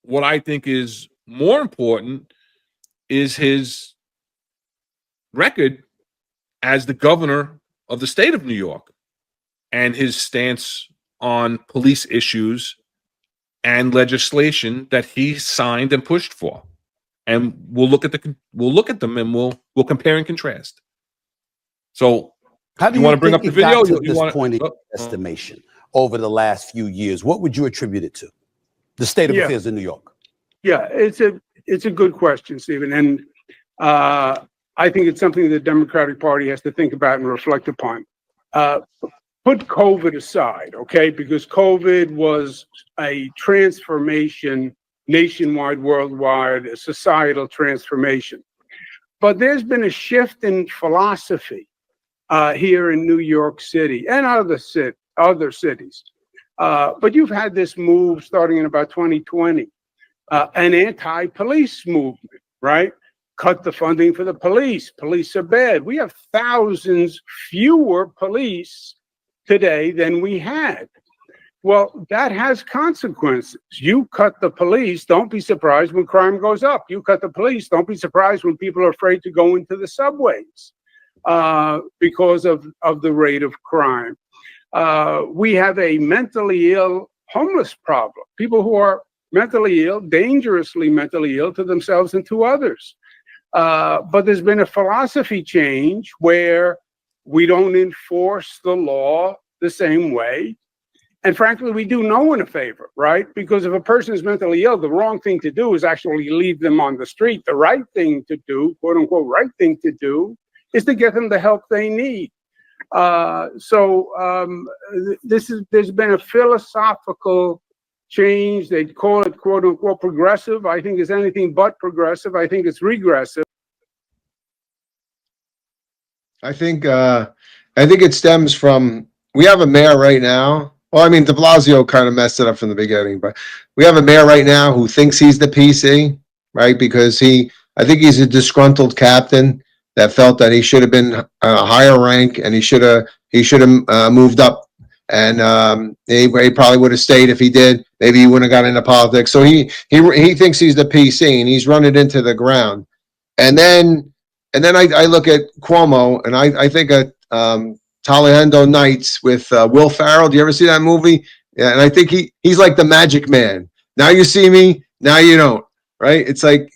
what I think is more important is his record as the governor of the state of New York and his stance on police issues and legislation that he signed and pushed for. And we'll look at them and we'll compare and contrast. So, how do you want to bring up the video? To this point in estimation over the last few years, what would you attribute it to? The state of affairs in New York. Yeah, it's a good question, Stephen, and I think it's something the Democratic Party has to think about and reflect upon. Put COVID aside, okay? Because COVID was a transformation, nationwide, worldwide, a societal transformation. But there's been a shift in philosophy here in New York City and other cities. But you've had this move starting in about 2020, an anti-police movement, right? Cut the funding for the police. Police are bad. We have thousands fewer police today than we had. Well, that has consequences. You cut the police, don't be surprised when crime goes up. You cut the police, don't be surprised when people are afraid to go into the subways because of the rate of crime. We have a mentally ill homeless problem. People who are mentally ill, dangerously mentally ill to themselves and to others. But there's been a philosophy change where we don't enforce the law the same way. And frankly, we do no one a favor, right? Because if a person is mentally ill, the wrong thing to do is actually leave them on the street. The right thing to do, quote unquote, right thing to do, is to get them the help they need. There's been a philosophical change. They call it, quote unquote, progressive. I think it's anything but progressive. I think it's regressive. I think it stems from, we have a mayor right now. Well, I mean, de Blasio kind of messed it up from the beginning, but we have a mayor right now who thinks he's the PC, right? Because I think he's a disgruntled captain that felt that he should have been a higher rank and he should have moved up, and he probably would have stayed if he did. Maybe he wouldn't have got into politics. So he thinks he's the PC and he's run it into the ground. And then I look at Cuomo and I think of Talleyrand Nights with Will Ferrell. Do you ever see that movie? Yeah, and I think he's like the magic man. Now you see me, now you don't, right? It's like,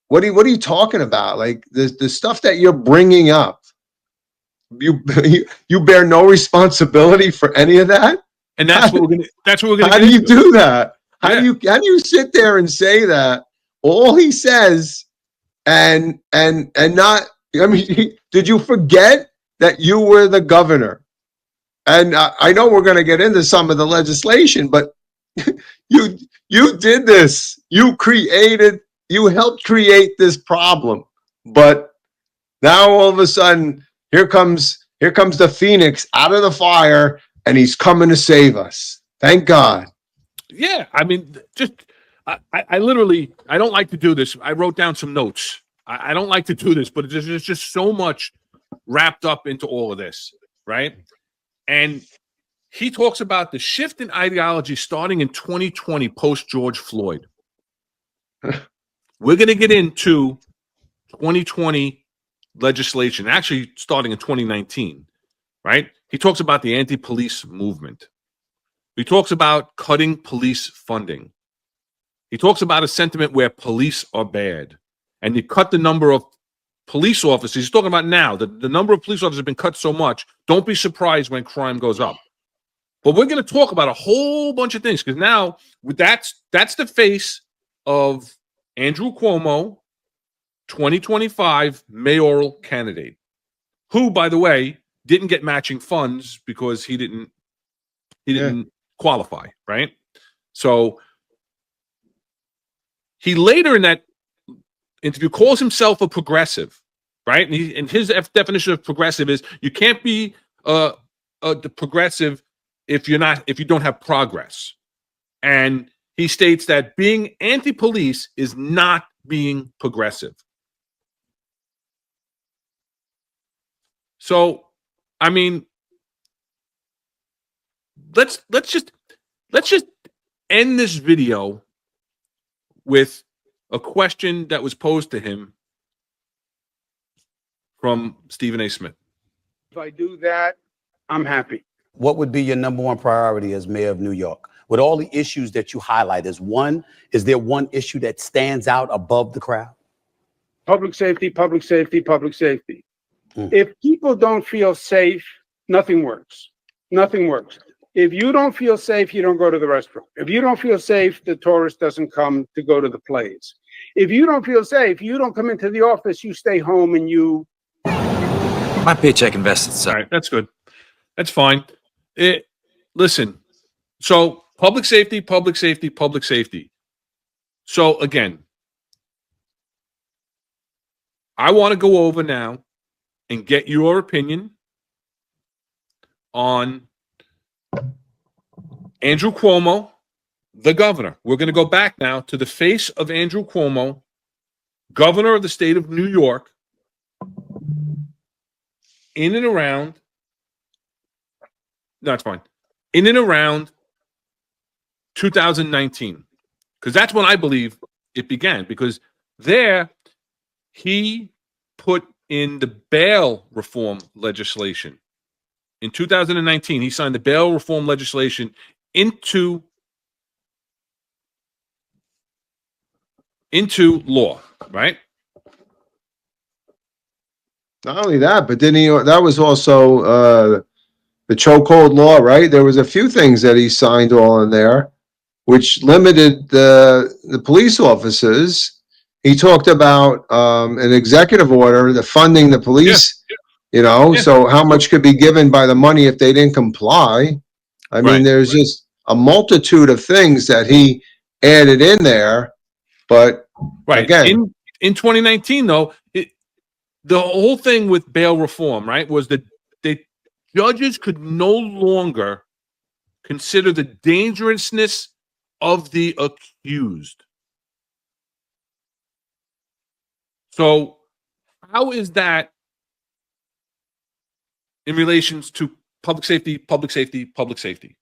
what are you talking about? Like the stuff that you're bringing up, you bear no responsibility for any of that. And that's what we're gonna. How do you do that? How do you sit there and say that all he says and not? I mean, did you forget that you were the governor? And I know we're going to get into some of the legislation, but you did this. You helped create this problem. But now all of a sudden, here comes the Phoenix out of the fire, and he's coming to save us. Thank God. Yeah, I mean, I literally, I don't like to do this. I wrote down some notes. I don't like to do this, but there's just so much wrapped up into all of this, right? And he talks about the shift in ideology starting in 2020 post George Floyd. We're going to get into 2020 legislation, actually starting in 2019, right? He talks about the anti-police movement. He talks about cutting police funding. He talks about a sentiment where police are bad. And you cut the number of police officers. He's talking about now. The number of police officers have been cut so much. Don't be surprised when crime goes up. But we're going to talk about a whole bunch of things because now that's the face of Andrew Cuomo, 2025 mayoral candidate, who, by the way, didn't get matching funds because he didn't qualify, right? So he later in that interview calls himself a progressive, right? And his definition of progressive is you can't be the progressive if you don't have progress. And he states that being anti-police is not being progressive. So, I mean, let's just end this video with a question that was posed to him from Stephen A. Smith. If I do that, I'm happy. What would be your number one priority as mayor of New York? With all the issues that you highlight, is there one issue that stands out above the crowd? Public safety, public safety, public safety. Mm. If people don't feel safe, nothing works. Nothing works. If you don't feel safe, you don't go to the restaurant. If you don't feel safe, the tourist doesn't come to go to the plays. If you don't feel safe, you don't come into the office, you stay home and you... My paycheck invested, All sir. right, that's good. That's fine. Listen, so public safety, public safety, public safety. So again, I want to go over now and get your opinion on Andrew Cuomo, the governor. We're going to go back now to the face of Andrew Cuomo, governor of the state of New York, in and around, no, it's fine, in and around 2019, because that's when I believe it began, because there he put in the bail reform legislation. In 2019, he signed the bail reform legislation into law, right? Not only that, but then that was also the chokehold law, right? There was a few things that he signed all in there, which limited the police officers. He talked about an executive order, the funding the police, so how much could be given by the money if they didn't comply. I mean, there's just a multitude of things that he added in there, but again, in 2019, though, the whole thing with bail reform, right, was that the judges could no longer consider the dangerousness of the accused. So how is that in relations to public safety, public safety, public safety?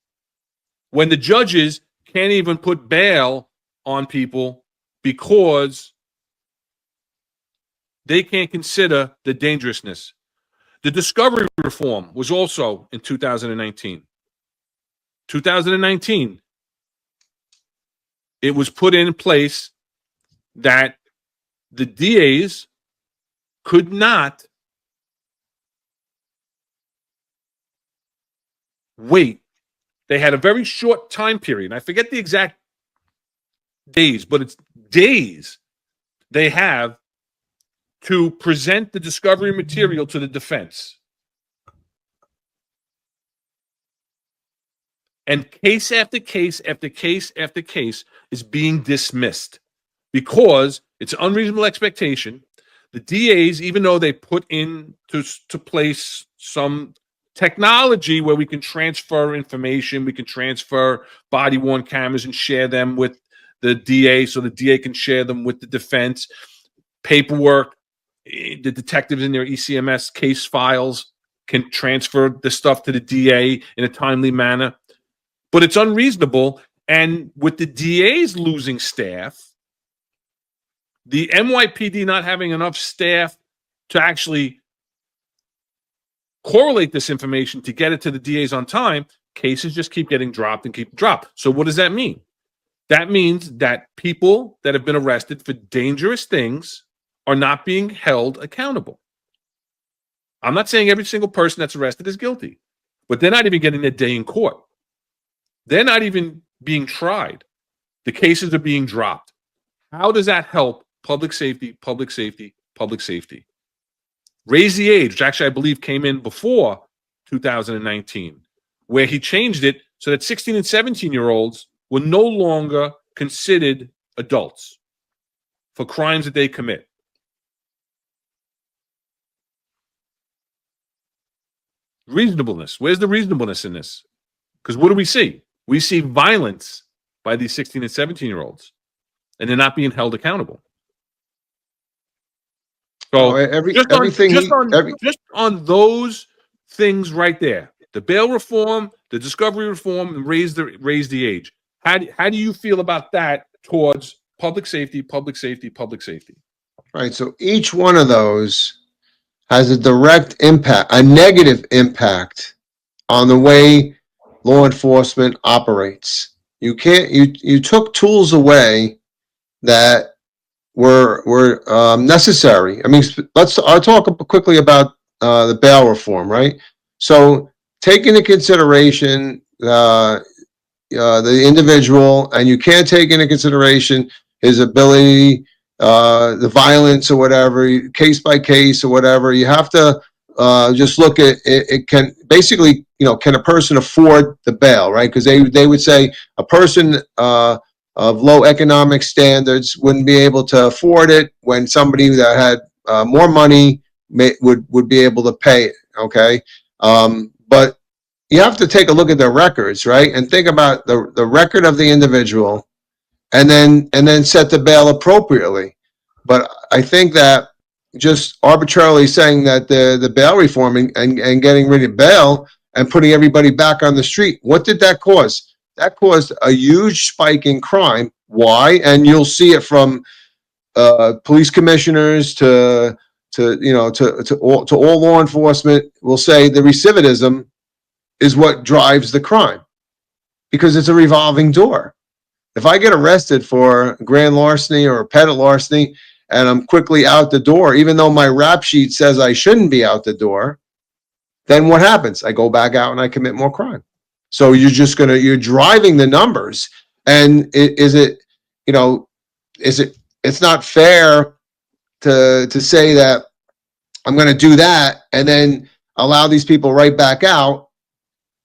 When the judges can't even put bail on people because they can't consider the dangerousness. The discovery reform was also in 2019. 2019, it was put in place that the DAs could not wait. They had a very short time period. I forget the exact days, but it's days they have to present the discovery material to the defense. And case after case after case after case is being dismissed because it's an unreasonable expectation. The DAs, even though they put into place some technology where we can transfer information, we can transfer body-worn cameras and share them with the DA so the DA can share them with the defense, paperwork, the detectives in their ECMS case files can transfer the stuff to the DA in a timely manner. But it's unreasonable. And with the DAs losing staff, the NYPD not having enough staff to actually correlate this information to get it to the DAs on time, cases just keep getting dropped and keep dropped. So what does that mean? That means that people that have been arrested for dangerous things are not being held accountable. I'm not saying every single person that's arrested is guilty, but they're not even getting their day in court. They're not even being tried. The cases are being dropped. How does that help public safety, public safety, public safety? Raise the age, which actually I believe came in before 2019, where he changed it so that 16 and 17-year-olds were no longer considered adults for crimes that they commit. Reasonableness. Where's the reasonableness in this? Because what do we see? We see violence by these 16 and 17-year-olds, and they're not being held accountable. So just on those things right there, the bail reform, the discovery reform, and raise the age. How do you feel about that towards public safety, public safety, public safety. Right. So each one of those has a direct impact, a negative impact on the way law enforcement operates. You can't, you took tools away that were necessary. I mean, I'll talk quickly about the bail reform, right? So take into consideration the individual, and you can't take into consideration his ability, the violence or whatever, case by case or whatever. You have to just look at it. It can basically, can a person afford the bail, right? Because they would say a person of low economic standards wouldn't be able to afford it, when somebody that had more money would be able to pay it. Okay, but you have to take a look at their records, right, and think about the record of the individual, and then set the bail appropriately. But I think that just arbitrarily saying that the bail reform and getting rid of bail and putting everybody back on the street, what did that cause? That caused a huge spike in crime. Why? And you'll see it from police commissioners to all law enforcement will say the recidivism is what drives the crime, because it's a revolving door. If I get arrested for grand larceny or petty larceny and I'm quickly out the door, even though my rap sheet says I shouldn't be out the door, then what happens? I go back out and I commit more crime. So you're driving the numbers. And it's not fair to say that I'm going to do that and then allow these people right back out,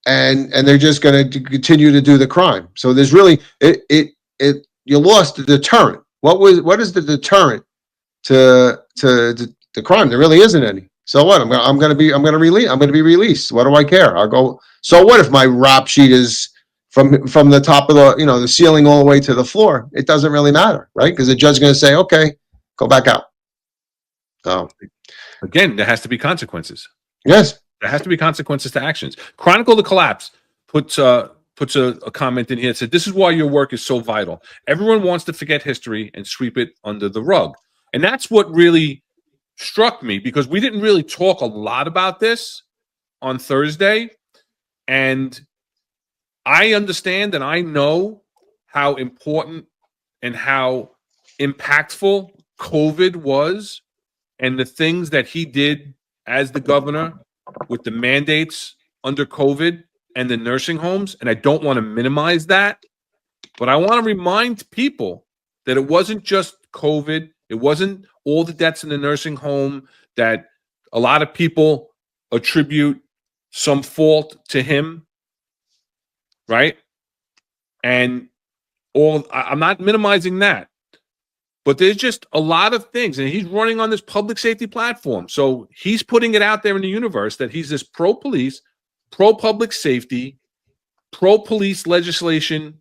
and they're just going to continue to do the crime. So there's really, you lost the deterrent. What is the deterrent to the crime? There really isn't any. So what? I'm going to be released. What do I care? I'll go. So what if my rap sheet is from the top of the ceiling all the way to the floor? It doesn't really matter, right? Because the judge is going to say, okay, go back out. So again, there has to be consequences. Yes, there has to be consequences to actions. Chronicle the Collapse puts a comment in here that said, "This is why your work is so vital. Everyone wants to forget history and sweep it under the rug." And that's what really struck me, because we didn't really talk a lot about this on Thursday. And I understand and I know how important and how impactful COVID was, and the things that he did as the governor with the mandates under COVID and the nursing homes. And I don't want to minimize that, but I want to remind people that it wasn't just COVID. It wasn't all the deaths in the nursing home that a lot of people attribute some fault to him, right? And I'm not minimizing that, but there's just a lot of things, and he's running on this public safety platform. So he's putting it out there in the universe that he's this pro-police, pro-public safety, pro-police legislation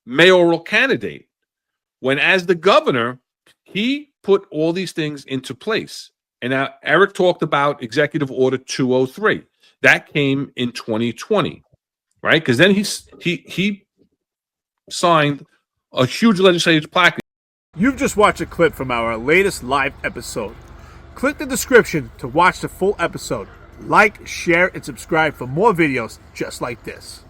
mayoral candidate, when as the governor, he put all these things into place. And now Eric talked about Executive Order 203. That came in 2020, right? Because then he signed a huge legislative plaque. You've just watched a clip from our latest live episode. Click the description to watch the full episode. Like, share, and subscribe for more videos just like this.